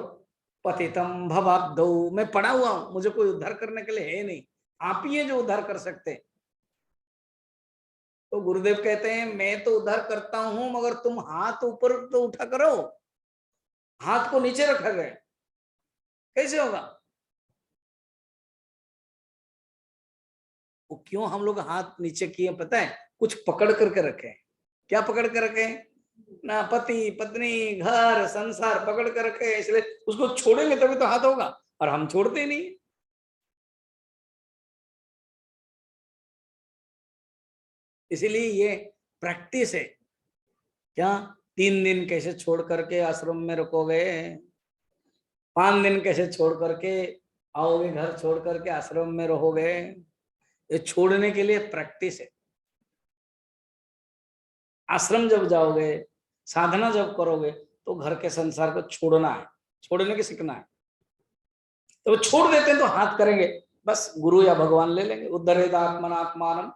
पतितम भवाब्दौ, मैं पड़ा हुआ हूं, मुझे कोई उद्धार करने के लिए है नहीं, आप ही है जो उद्धार कर सकते हैं। तो गुरुदेव कहते हैं मैं तो उद्धार करता हूं, मगर तुम हाथ ऊपर तो उठा करो, हाथ को नीचे रखा गया, कैसे होगा? वो क्यों हम लोग हाथ नीचे किए पता है? कुछ पकड़ करके रखे हैं। क्या पकड़ कर रखे हैं ना? पति पत्नी घर संसार पकड़ कर रखे हैं, इसलिए उसको छोड़ेंगे तभी तो हाथ होगा, और हम छोड़ते नहीं। इसीलिए ये प्रैक्टिस है। क्या 3 दिन कैसे छोड़ करके आश्रम में रुकोगे? 5 दिन कैसे छोड़ करके आओगे? घर छोड़ करके आश्रम में रहोगे? ये छोड़ने के लिए प्रैक्टिस है। आश्रम जब जाओगे, साधना जब करोगे, तो घर के संसार को छोड़ना है, छोड़ने की सीखना है। तो छोड़ देते हैं तो हाथ करेंगे, बस गुरु या भगवान ले लेंगे। उद्धरेद आत्मन आत्मानम,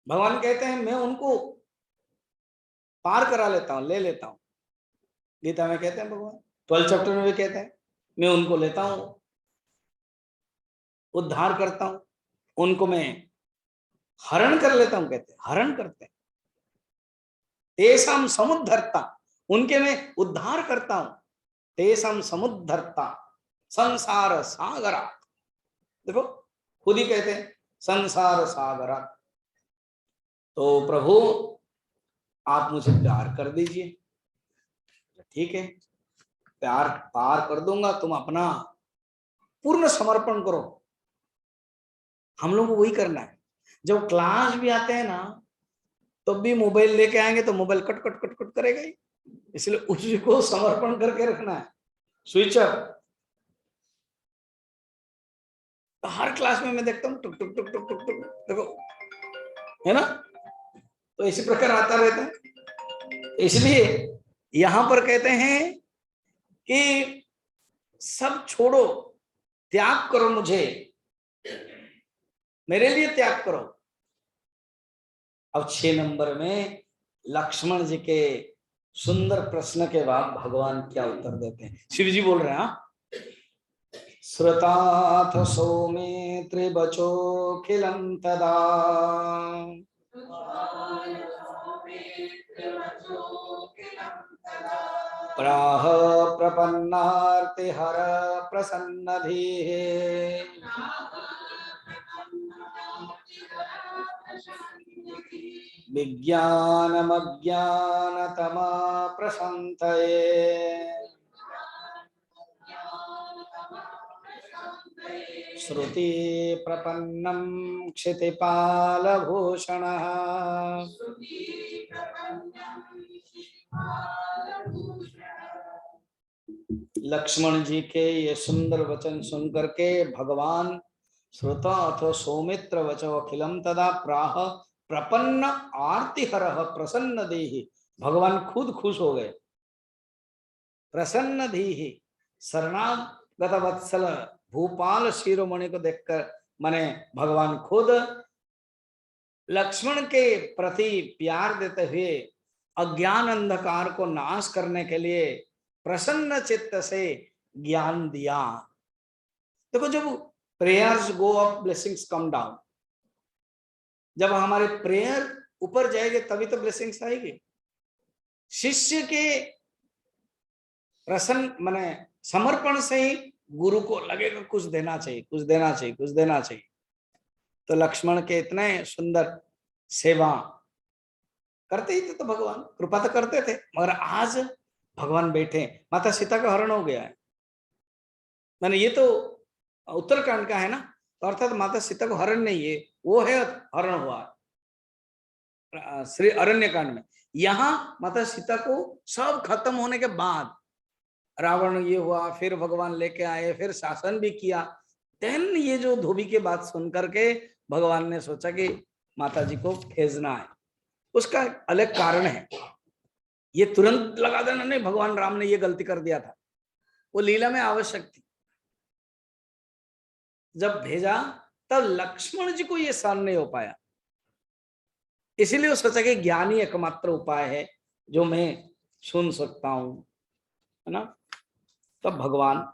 भगवान कहते हैं मैं उनको पार करा लेता हूं, ले लेता हूं। गीता में कहते हैं भगवान, 12 चैप्टर में भी कहते हैं मैं उनको लेता हूं, उद्धार करता हूं, उनको मैं हरण कर लेता हूं। कहते हैं हरण करते हैं। तेषाम समुद्धरता, उनके मैं उद्धार करता हूं। तेषाम समुद्धरता संसार सागरा, देखो खुद ही कहते हैं संसार सागरा। तो प्रभु आप मुझे प्यार कर दीजिए, ठीक है प्यार पार कर दूंगा, तुम अपना पूर्ण समर्पण करो। हम लोग को वही करना है। जब क्लास भी आते हैं ना, तो भी मोबाइल लेके आएंगे तो mobile cut cut cut cut करेगा ही, इसलिए उसी को समर्पण करके रखना है, स्विच ऑफ। तो हर क्लास में मैं देखता हूँ टुक टुक टुक टुक टुक टुक, देखो है ना, तो इसी प्रकार आता रहता है। इसलिए यहां पर कहते हैं कि सब छोड़ो, त्याग करो, मुझे मेरे लिए त्याग करो। अब 6 नंबर में लक्ष्मण जी के सुंदर प्रश्न के बाद भगवान क्या उत्तर देते हैं? शिव जी बोल रहे हैं, श्रुताथ सौमे त्रिवचोखिलं तदा प्राह प्रपन्नार्तिहर प्रसन्नधीः विज्ञानमज्ञानतमा प्रशान्तये श्रुति प्रपन्नं क्षितिपालभूषणः। लक्ष्मण जी के ये सुंदर वचन सुन करके भगवान श्रुता अथवा सौमित्र वचो अखिलम तदा प्राह प्रपन्न आर्तिहर प्रसन्न देहि, भगवान खुद खुश हो गए। प्रसन्न देहि, शरणागत वत्सल भूपाल शिरोमणि को देखकर माने भगवान खुद लक्ष्मण के प्रति प्यार देते हुए अज्ञान अंधकार को नाश करने के लिए प्रसन्न चित्त से ज्ञान दिया। देखो जब prayers go up blessings come down, जब हमारे प्रेयर ऊपर जाएंगे तभी तो ब्लेसिंग्स आएगी। शिष्य के प्रसन्न माने समर्पण से ही गुरु को लगेगा कुछ देना चाहिए, कुछ देना चाहिए, कुछ देना चाहिए। तो लक्ष्मण के इतने सुंदर सेवा करते ही थे, तो भगवान कृपा तो करते थे। मगर आज भगवान बैठे, माता सीता का हरण हो गया है, मैंने ये तो उत्तरकांड का है ना, तो अर्थात माता सीता को हरण नहीं है, वो है हरण हुआ। श्री अरण्य कांड में। यहाँ माता सीता को सब खत्म होने के बाद रावण ये हुआ, फिर भगवान लेके आए, फिर शासन भी किया। देन ये जो धोबी के बात सुन करके भगवान ने सोचा कि माता जी को भेजना है। उसका अलग कारण है, ये तुरंत लगा देना नहीं, भगवान राम ने ये गलती कर दिया था, वो लीला में आवश्यक थी। जब भेजा तब लक्ष्मण जी को ये सहन नहीं हो पाया, इसीलिए वो सोचा कि ज्ञानी एकमात्र उपाय है जो मैं सुन सकता हूं, है ना। तब भगवान,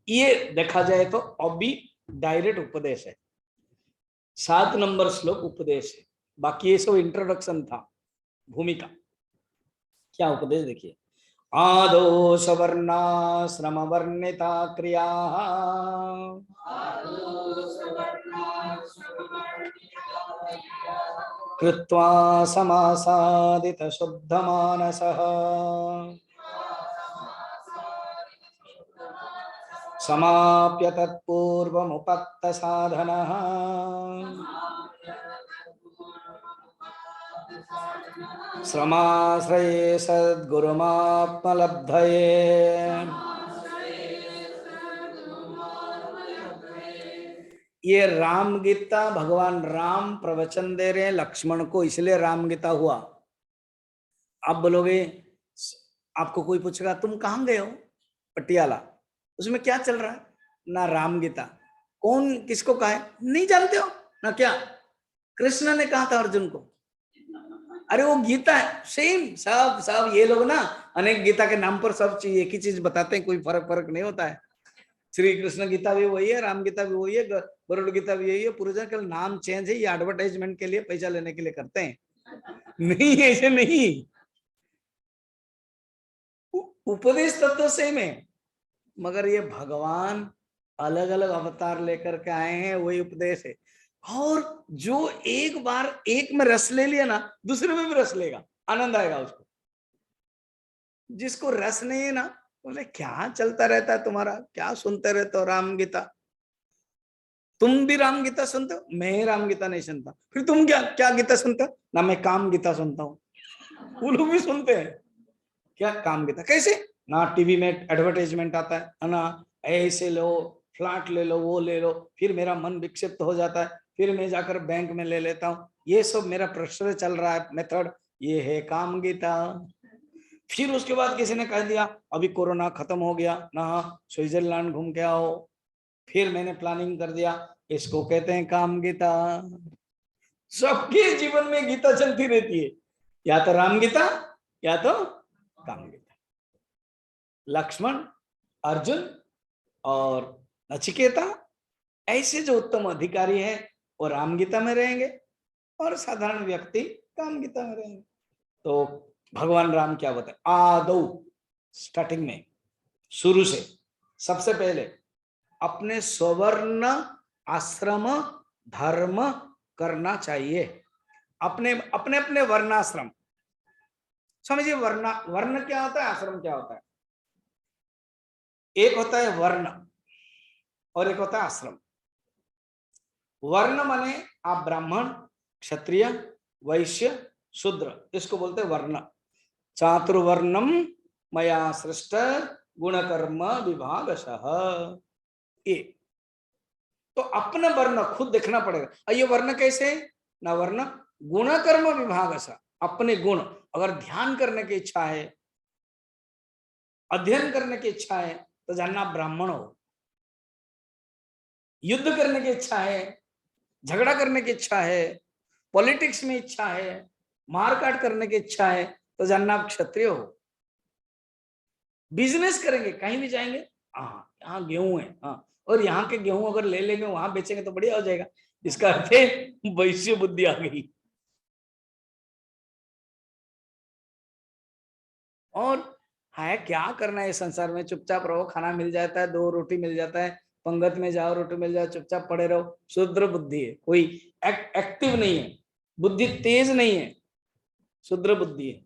ये देखा जाए तो अभी डायरेक्ट उपदेश है, 7 नंबर श्लोक उपदेश है, बाकी ये सब इंट्रोडक्शन था, भूमिका। क्या उपदेश देखिए, आदो सवर्णाश्रम वर्णिता क्रिया कृत्वा समासादित शुद्ध मानसः समाप्य तत्पूर्वमुपत्त साधनः श्रमाश्रये सद्गुरुमात्मलब्धये ये राम गीता भगवान राम प्रवचन दे रहे हैं लक्ष्मण को, इसलिए राम गीता हुआ। आप बोलोगे, आपको कोई पूछेगा तुम कहाँ गए हो पटियाला, उसमें क्या चल रहा है, ना राम गीता, कौन किसको कहा है नहीं जानते हो ना, क्या कृष्ण ने कहा था अर्जुन को, अरे वो गीता है सेम। सब सब ये लोग ना अनेक गीता के नाम पर सब चीज एक ही चीज बताते हैं, कोई फर्क नहीं होता है। श्री कृष्ण गीता भी वही है, राम गीता भी वही है, गरुड़ गीता भी यही है, पूरे केवल नाम चेंज है, ये एडवर्टाइजमेंट के लिए पैसा लेने के लिए करते हैं, नहीं ऐसे नहीं, उपदेश तत्व सेम है, मगर ये भगवान अलग अलग अवतार लेकर के आए हैं, वही उपदेश है। और जो एक बार एक में रस ले लिया ना, दूसरे में भी रस लेगा, आनंद आएगा उसको। जिसको रस नहीं है ना, बोले क्या चलता रहता है तुम्हारा, क्या सुनते रहते हो राम गीता, तुम भी राम गीता सुनते हो, मैं राम गीता नहीं सुनता, फिर तुम क्या क्या गीता सुनते हो ना, मैं काम गीता सुनता हूँ। वो लोग भी सुनते हैं, क्या काम गीता कैसे, ना टीवी में एडवर्टाइजमेंट आता है ना, ऐसे लो फ्लैट ले लो, वो ले लो, फिर मेरा मन विक्षिप्त हो जाता है, फिर मैं जाकर बैंक में ले लेता हूँ, ये सब मेरा प्रेशर चल रहा है मेथड, ये है काम गीता। फिर उसके बाद किसी ने कह दिया अभी कोरोना खत्म हो गया ना, स्विट्जरलैंड घूम के आओ, फिर मैंने प्लानिंग कर दिया, इसको कहते हैं काम गीता। सबके जीवन में गीता चलती रहती है, या तो राम गीता या तो काम गीता। लक्ष्मण, अर्जुन और नचिकेता, ऐसे जो उत्तम अधिकारी है वो राम गीता में रहेंगे, और साधारण व्यक्ति काम गीता में रहेंगे। तो भगवान राम क्या बताए, आदौ स्टार्टिंग में, शुरू से, सबसे पहले अपने स्वर्ण आश्रम धर्म करना चाहिए, अपने अपने अपने वर्णाश्रम। समझिए वर्ण, वर्ण क्या होता है, आश्रम क्या होता है। एक होता है वर्ण और एक होता है आश्रम। वर्ण माने आप ब्राह्मण, क्षत्रिय, वैश्य, शूद्र, इसको बोलते हैं वर्ण। चातुर्वर्णम मया सृष्ट गुणकर्म विभागशः, ये तो अपना वर्ण खुद देखना पड़ेगा। ये वर्ण कैसे ना, वर्ण गुणकर्म विभागशः, अपने गुण, अगर ध्यान करने की इच्छा है, अध्ययन करने की इच्छा है तो जानना ब्राह्मण हो, युद्ध करने की इच्छा है, झगड़ा करने की इच्छा है, पॉलिटिक्स में इच्छा है, मारकाट करने की इच्छा है तो जानना आप क्षत्रिय हो। बिजनेस करेंगे, कहीं भी जाएंगे, हाँ यहाँ गेहूं है, हाँ, और यहाँ के गेहूं अगर ले लेंगे वहां बेचेंगे तो बढ़िया हो जाएगा, इसका अर्थ है वैश्य बुद्धि आ गई। और है क्या करना है संसार में, चुपचाप रहो, खाना मिल जाता है, 2 रोटी मिल जाता है, पंगत में जाओ रोटी मिल जाए, चुपचाप पड़े रहो, शूद्र बुद्धि है, कोई एक्टिव नहीं है, बुद्धि तेज नहीं है, शूद्र बुद्धि है।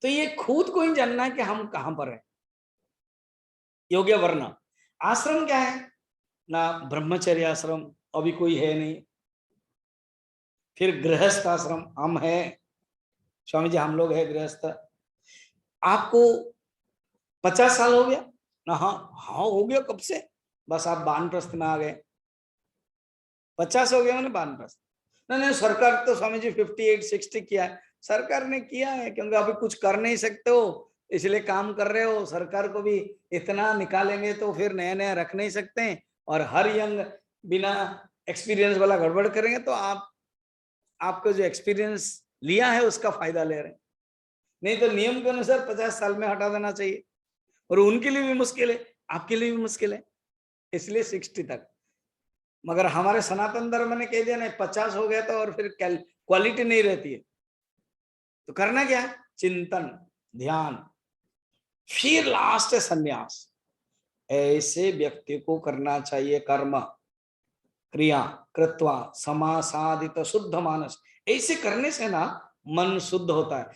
तो ये खुद को ही जानना है कि हम कहां पर हैं। योग्य वर्ण, आश्रम क्या है ना, ब्रह्मचर्य आश्रम अभी कोई है नहीं, फिर गृहस्थ आश्रम हम हैं, स्वामी जी हम लोग है गृहस्थ, आपको 50 साल हो गया ना? हाँ हाँ हो गया, कब से? बस आप वानप्रस्थ में आ गए, 50 हो गया मैंने वानप्रस्थ। नहीं नहीं, सरकार तो स्वामी जी 58-60 किया है। सरकार ने किया है क्योंकि अभी कुछ कर नहीं सकते हो, इसलिए काम कर रहे हो। सरकार को भी इतना निकालेंगे तो फिर नया नया रख नहीं सकते हैं, और हर यंग बिना एक्सपीरियंस वाला गड़बड़ करेंगे तो आपको जो एक्सपीरियंस लिया है उसका फायदा ले रहे हैं। नहीं तो नियम के अनुसार 50 साल में हटा देना चाहिए, और उनके लिए भी मुश्किल है, आपके लिए भी मुश्किल है, इसलिए 60 तक। मगर हमारे सनातन धर्म ने कह दिया नहीं, 50 हो गया तो और फिर क्वालिटी नहीं रहती है। तो करना क्या है? चिंतन, ध्यान, फिर लास्ट है संन्यास। ऐसे व्यक्ति को करना चाहिए कर्म क्रिया कृत्वा समासादित शुद्ध मानस। ऐसे करने से ना मन शुद्ध होता है।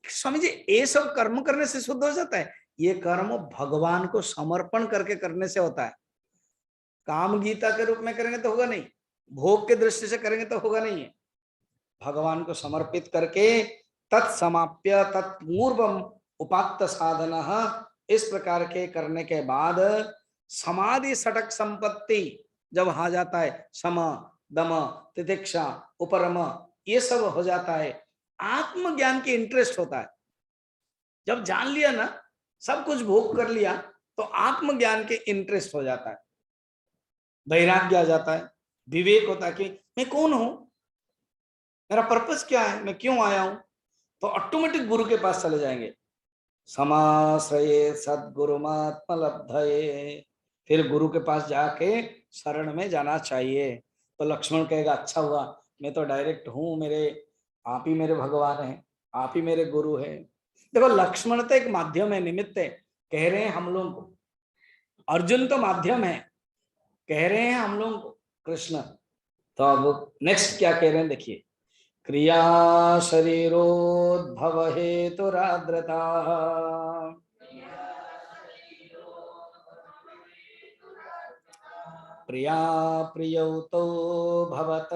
स्वामी जी ये सब कर्म करने से शुद्ध हो जाता है? ये कर्म भगवान को समर्पण करके करने से होता है। काम गीता के रूप में करेंगे तो होगा नहीं, भोग के दृष्टि से करेंगे तो होगा नहीं है। भगवान को समर्पित करके तत्समाप्य तत्पूर्वम उपात्त साधन, इस प्रकार के करने के बाद समाधि सटक संपत्ति जब आ जाता है, सम दम तितिक्षा उपरम, ये सब हो जाता है, आत्मज्ञान की इंटरेस्ट होता है। जब जान लिया ना, सब कुछ भोग कर लिया, तो आत्मज्ञान के इंटरेस्ट हो जाता है, वैराग्य आ जाता है, विवेक होता है कि मैं कौन हूं, मेरा पर्पस क्या है, मैं क्यों आया हूं। तो ऑटोमेटिक गुरु के पास चले जाएंगे। समाश्रये सद्गुरुमात्मलब्धये, फिर गुरु के पास जाके शरण में जाना चाहिए। तो लक्ष्मण कहेगा अच्छा हुआ, मैं तो डायरेक्ट हूं, मेरे आप ही मेरे भगवान हैं, आप ही मेरे गुरु हैं। देखो लक्ष्मण तो एक माध्यम है, निमित्त है, कह रहे हैं हम लोगों को। अर्जुन तो माध्यम है, कह रहे हैं हम लोगों को कृष्ण। तो अब नेक्स्ट क्या कह रहे हैं देखिए, क्रिया शरीरोद्भव हेतुराद्रता, प्रिया प्रियौ तौ भवत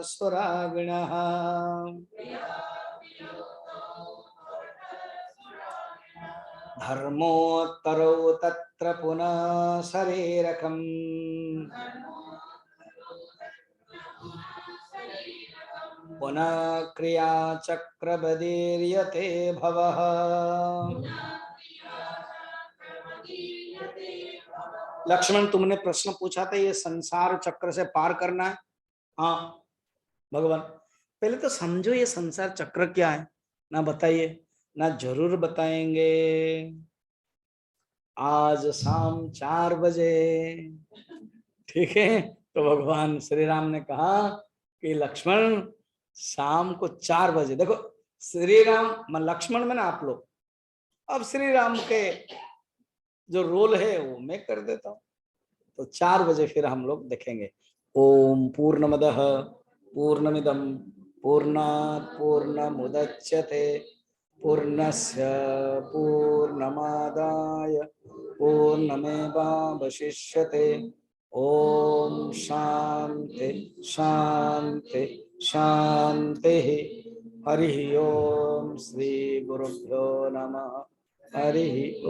सुराविणः, धर्मोत्तरौ तत्र पुनः शरीरकम्, पुनः क्रिया चक्रबदीर्यते भवः। लक्ष्मण तुमने प्रश्न पूछा था, ये संसार चक्र से पार करना है। हाँ भगवान, पहले तो समझो ये संसार चक्र क्या है ना, बताइए ना। जरूर बताएंगे, आज शाम 4 बजे। ठीक है, तो भगवान श्री राम ने कहा कि लक्ष्मण शाम को 4 बजे, देखो श्री राम लक्ष्मण में ना आप लोग, अब श्री राम के जो रोल है वो मैं कर देता हूँ। तो 4 बजे फिर हम लोग देखेंगे। ओम पूर्णमदः पूर्णमिदं पूर्णात् पूर्णमुदच्यते पूर्णस्य पूर्णमादाय पूर्णमेवावशिष्यते। ओम शांति शांति शांति। हरि ओम श्री गुरुभ्यो नमः। हरि ओम।